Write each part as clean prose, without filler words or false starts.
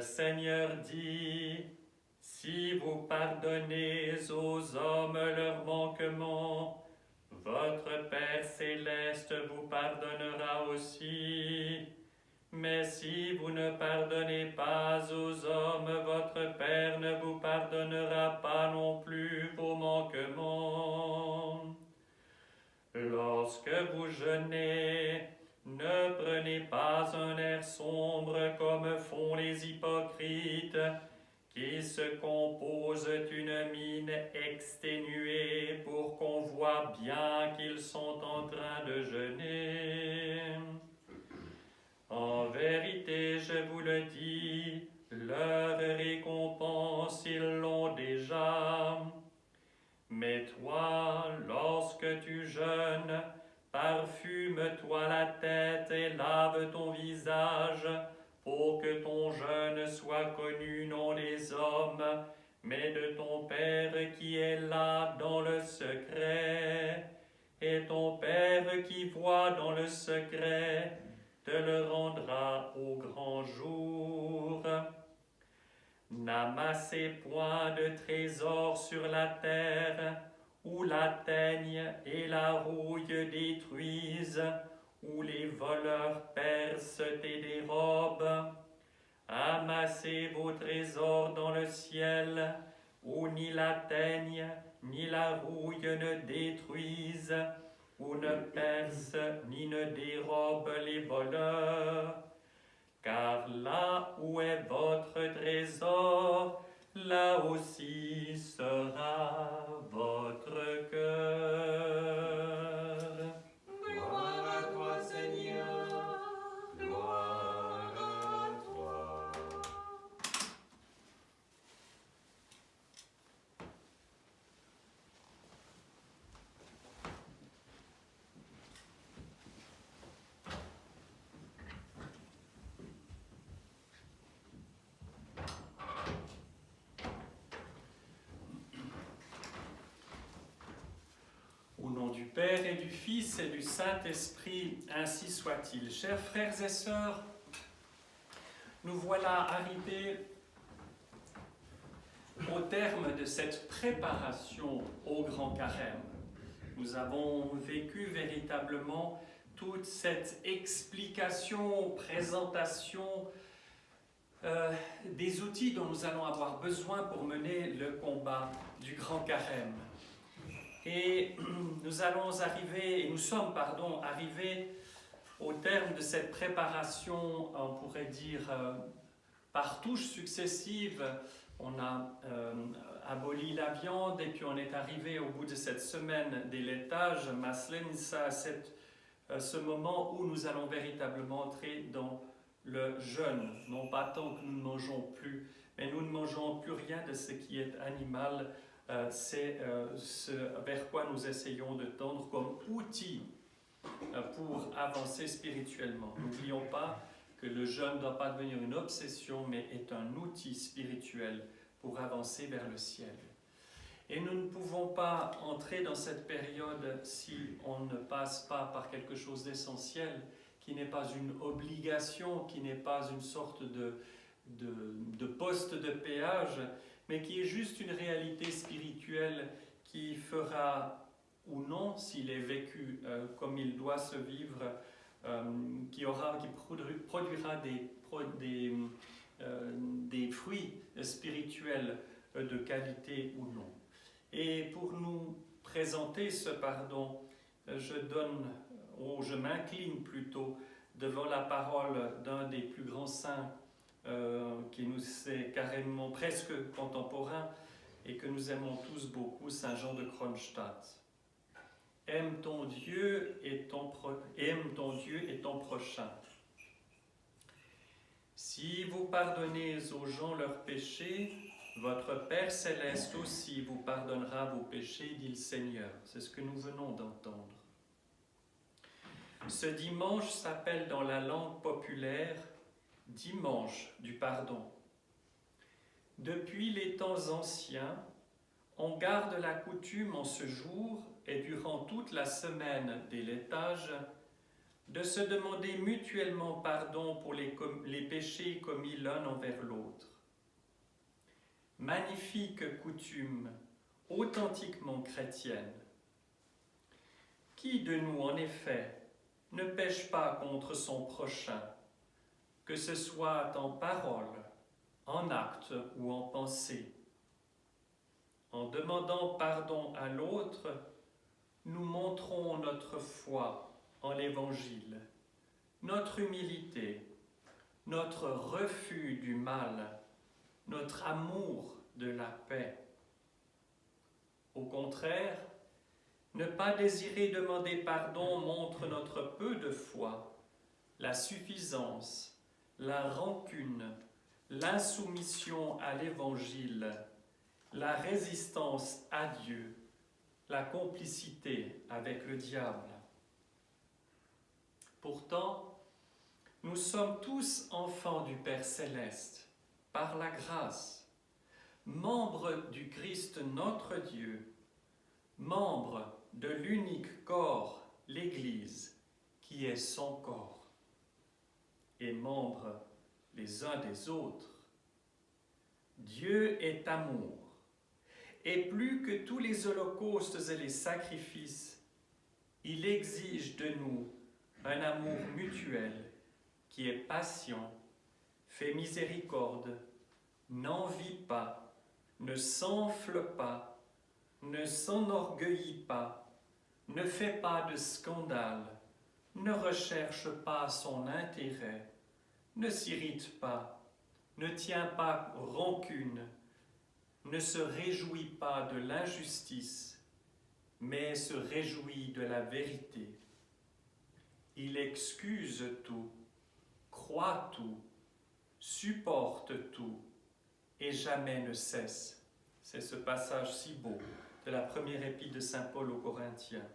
Le Seigneur dit, si vous pardonnez aux hommes leurs manquements, votre Père céleste vous pardonnera aussi. Mais si vous ne pardonnez pas aux hommes, votre Père ne vous pardonnera pas non plus vos manquements. Lorsque vous jeûnez, ne prenez pas un air sombre comme font les hypocrites, qui se composent une mine exténuée pour qu'on voie bien qu'ils sont en train de jeûner. En vérité, je vous le dis, leur récompense, ils l'ont déjà. Mais toi, lorsque tu jeûnes, parfume-toi la tête et lave ton visage, pour que ton jeûne soit connu non des hommes, mais de ton Père qui est là dans le secret. Et ton Père qui voit dans le secret te le rendra au grand jour. N'amassez point de trésors sur la terre, où la teigne et la rouille détruisent, où les voleurs percent et dérobent. Amassez vos trésors dans le ciel, où ni la teigne ni la rouille ne détruisent, où ne percent ni ne dérobent les voleurs. Car là où est votre trésor, là aussi sera votre cœur. Gloire à toi, Seigneur, gloire à toi. Au nom du Père et du Fils et du Saint-Esprit, ainsi soit-il. Chers frères et sœurs, nous voilà arrivés au terme de cette préparation au Grand Carême. Nous avons vécu véritablement toute cette explication, présentation des outils dont nous allons avoir besoin pour mener le combat du Grand Carême. Et nous allons arriver, et nous sommes, arrivés au terme de cette préparation, on pourrait dire, par touches successives. On a aboli la viande et puis on est arrivé au bout de cette semaine des laitages, Maslenissa, ce moment où nous allons véritablement entrer dans le jeûne. Non pas tant que nous ne mangeons plus, mais nous ne mangeons plus rien de ce qui est animal. C'est ce vers quoi nous essayons de tendre comme outil pour avancer spirituellement. N'oublions pas que le jeûne ne doit pas devenir une obsession, mais est un outil spirituel pour avancer vers le ciel. Et nous ne pouvons pas entrer dans cette période si on ne passe pas par quelque chose d'essentiel, qui n'est pas une obligation, qui n'est pas une sorte de poste de péage, mais qui est juste une réalité spirituelle qui fera ou non, s'il est vécu comme il doit se vivre, qui produira des fruits spirituels de qualité ou non. Et pour nous présenter ce pardon, je m'incline plutôt devant la parole d'un des plus grands saints qui nous est carrément presque contemporain et que nous aimons tous beaucoup, Saint Jean de Kronstadt. Aime ton Dieu et ton prochain. Si vous pardonnez aux gens leurs péchés, votre Père céleste aussi vous pardonnera vos péchés, dit le Seigneur. C'est ce que nous venons d'entendre. Ce dimanche s'appelle dans la langue populaire dimanche du pardon. Depuis les temps anciens, on garde la coutume en ce jour et durant toute la semaine des laitages de se demander mutuellement pardon pour les péchés commis l'un envers l'autre. Magnifique coutume, authentiquement chrétienne. Qui de nous, en effet, ne pêche pas contre son prochain, que ce soit en parole, en acte ou en pensée? En demandant pardon à l'autre, nous montrons notre foi en l'Évangile, notre humilité, notre refus du mal, notre amour de la paix. Au contraire, ne pas désirer demander pardon montre notre peu de foi, la suffisance, la rancune, l'insoumission à l'Évangile, la résistance à Dieu, la complicité avec le diable. Pourtant, nous sommes tous enfants du Père céleste, par la grâce, membres du Christ notre Dieu, membres de l'unique corps, l'Église, qui est son corps, et membres les uns des autres. Dieu est amour, et plus que tous les holocaustes et les sacrifices, il exige de nous un amour mutuel qui est patient, fait miséricorde, n'envie pas, ne s'enfle pas, ne s'enorgueillit pas, ne fait pas de scandale, ne recherche pas son intérêt, ne s'irrite pas, ne tient pas rancune, ne se réjouit pas de l'injustice, mais se réjouit de la vérité. Il excuse tout, croit tout, supporte tout, et jamais ne cesse. C'est ce passage si beau de la première épître de saint Paul aux Corinthiens.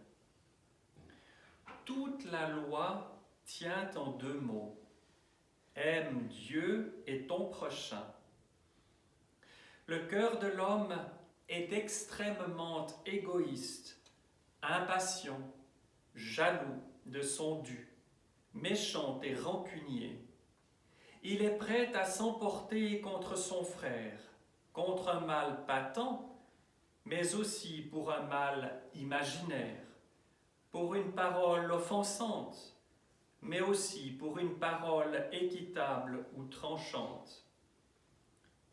Toute la loi tient en 2 mots. Aime Dieu et ton prochain. Le cœur de l'homme est extrêmement égoïste, impatient, jaloux de son dû, méchant et rancunier. Il est prêt à s'emporter contre son frère, contre un mal patent, mais aussi pour un mal imaginaire, pour une parole offensante, mais aussi pour une parole équitable ou tranchante,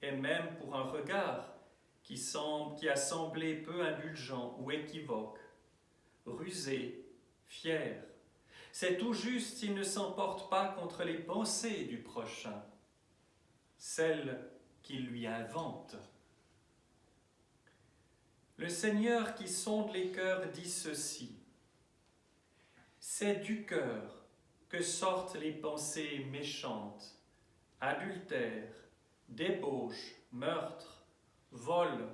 et même pour un regard qui a semblé peu indulgent ou équivoque, rusé, fier. C'est tout juste s'il ne s'emporte pas contre les pensées du prochain, celles qu'il lui invente. Le Seigneur qui sonde les cœurs dit ceci: c'est du cœur que sortent les pensées méchantes, adultère, débauche, meurtre, vol,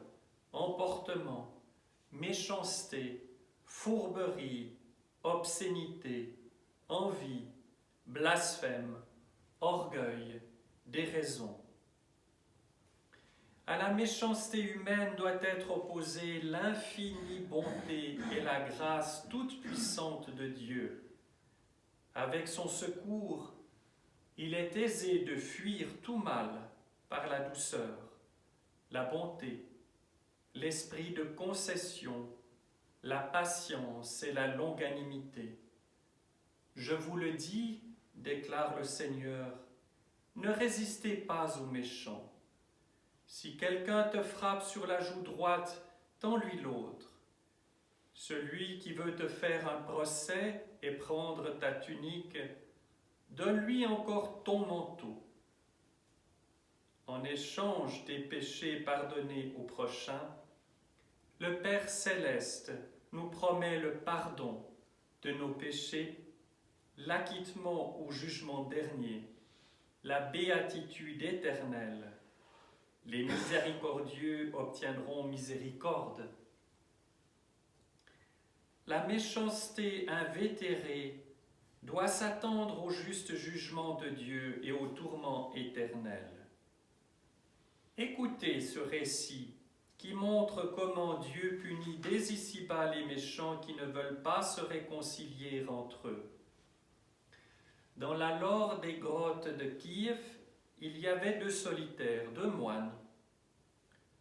emportement, méchanceté, fourberie, obscénité, envie, blasphème, orgueil, déraison. À la méchanceté humaine doit être opposée l'infinie bonté et la grâce toute puissante de Dieu. Avec son secours, il est aisé de fuir tout mal par la douceur, la bonté, l'esprit de concession, la patience et la longanimité. Je vous le dis, déclare le Seigneur, ne résistez pas aux méchants. Si quelqu'un te frappe sur la joue droite, tends-lui l'autre. Celui qui veut te faire un procès et prendre ta tunique, donne-lui encore ton manteau. En échange des péchés pardonnés au prochain, le Père céleste nous promet le pardon de nos péchés, l'acquittement au jugement dernier, la béatitude éternelle. Les miséricordieux obtiendront miséricorde. La méchanceté invétérée doit s'attendre au juste jugement de Dieu et au tourment éternel. Écoutez ce récit qui montre comment Dieu punit dès ici-bas les méchants qui ne veulent pas se réconcilier entre eux. dans la lore des grottes de Kiev, il y avait 2 solitaires, 2 moines.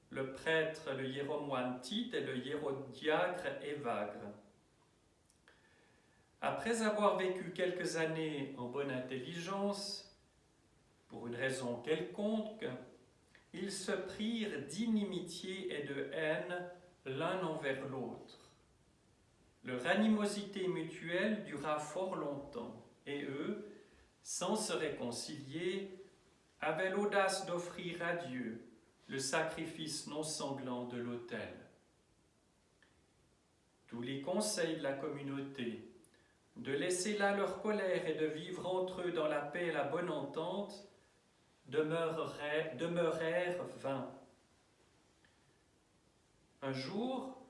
Le prêtre, le hiéromoine Tite, et le hiérodiacre Évagre. Après avoir vécu quelques années en bonne intelligence, pour une raison quelconque, ils se prirent d'inimitié et de haine l'un envers l'autre. Leur animosité mutuelle dura fort longtemps, et eux, sans se réconcilier, avaient l'audace d'offrir à Dieu le sacrifice non sanglant de l'autel. Tous les conseils de la communauté, de laisser là leur colère et de vivre entre eux dans la paix et la bonne entente, demeurèrent vains. Un jour,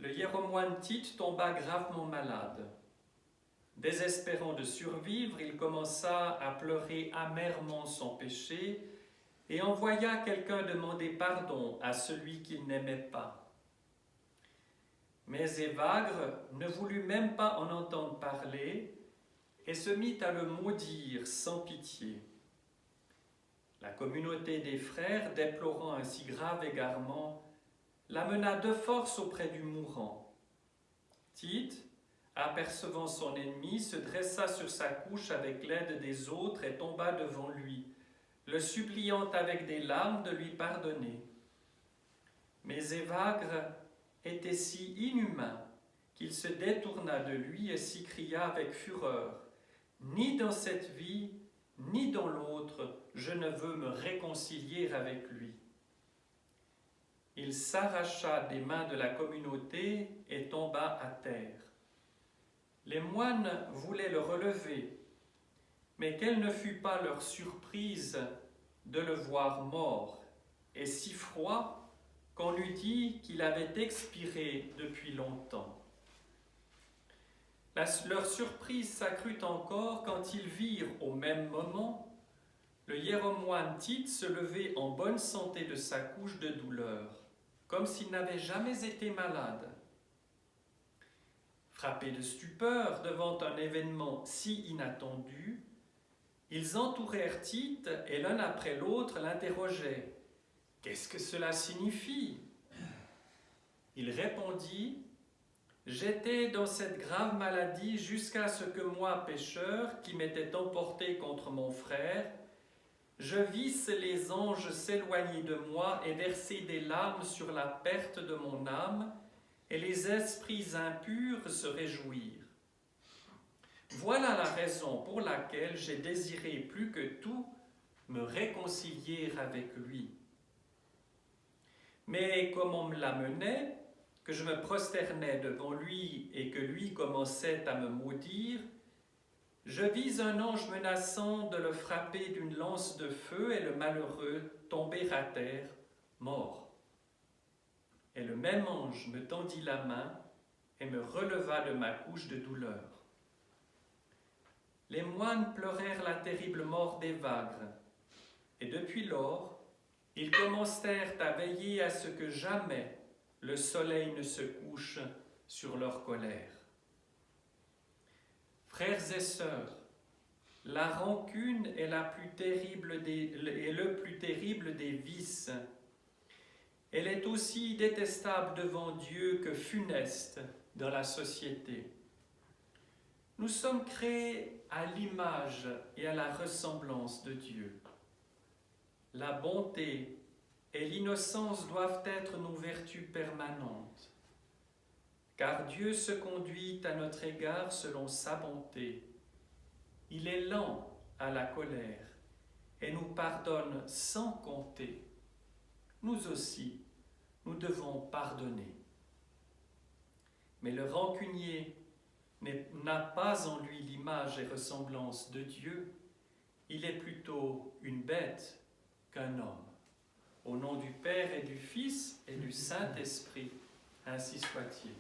le hiéromoine Tite tomba gravement malade. Désespérant de survivre, il commença à pleurer amèrement son péché et envoya quelqu'un demander pardon à celui qu'il n'aimait pas. Mais Évagre ne voulut même pas en entendre parler et se mit à le maudire sans pitié. La communauté des frères, déplorant un si grave égarement, l'amena de force auprès du mourant. Tite, apercevant son ennemi, se dressa sur sa couche avec l'aide des autres et tomba devant lui, le suppliant avec des larmes de lui pardonner. Mais Évagre était si inhumain qu'il se détourna de lui et s'écria avec fureur : « Ni dans cette vie, ni dans l'autre, je ne veux me réconcilier avec lui. » Il s'arracha des mains de la communauté et tomba à terre. Les moines voulaient le relever, mais quelle ne fut pas leur surprise de le voir mort et si froid qu'on lui dit qu'il avait expiré depuis longtemps. Leur surprise s'accrut encore quand ils virent au même moment le hiéromoine Tite se lever en bonne santé de sa couche de douleur, comme s'il n'avait jamais été malade. Frappés de stupeur devant un événement si inattendu, ils entourèrent Tite et l'un après l'autre l'interrogeaient : « Qu'est-ce que cela signifie ?» Il répondit : « J'étais dans cette grave maladie jusqu'à ce que moi, pécheur, qui m'étais emporté contre mon frère, je visse les anges s'éloigner de moi et verser des larmes sur la perte de mon âme, et les esprits impurs se réjouir. Voilà la raison pour laquelle j'ai désiré plus que tout me réconcilier avec lui. Mais comme on me l'amenait, que je me prosternais devant lui et que lui commençait à me maudire, je vis un ange menaçant de le frapper d'une lance de feu et le malheureux tomber à terre, mort. Et le même ange me tendit la main et me releva de ma couche de douleur. Les moines pleurèrent la terrible mort d'Évagre, et depuis lors, ils commencèrent à veiller à ce que jamais le soleil ne se couche sur leur colère. Frères et sœurs, la rancune est le plus terrible des vices. Elle est aussi détestable devant Dieu que funeste dans la société. Nous sommes créés à l'image et à la ressemblance de Dieu. La bonté et l'innocence doivent être nos vertus permanentes, car Dieu se conduit à notre égard selon sa bonté. Il est lent à la colère et nous pardonne sans compter. Nous aussi, nous devons pardonner. Mais le rancunier n'a pas en lui l'image et ressemblance de Dieu. Il est plutôt une bête qu'un homme. Au nom du Père et du Fils et du Saint-Esprit, ainsi soit-il.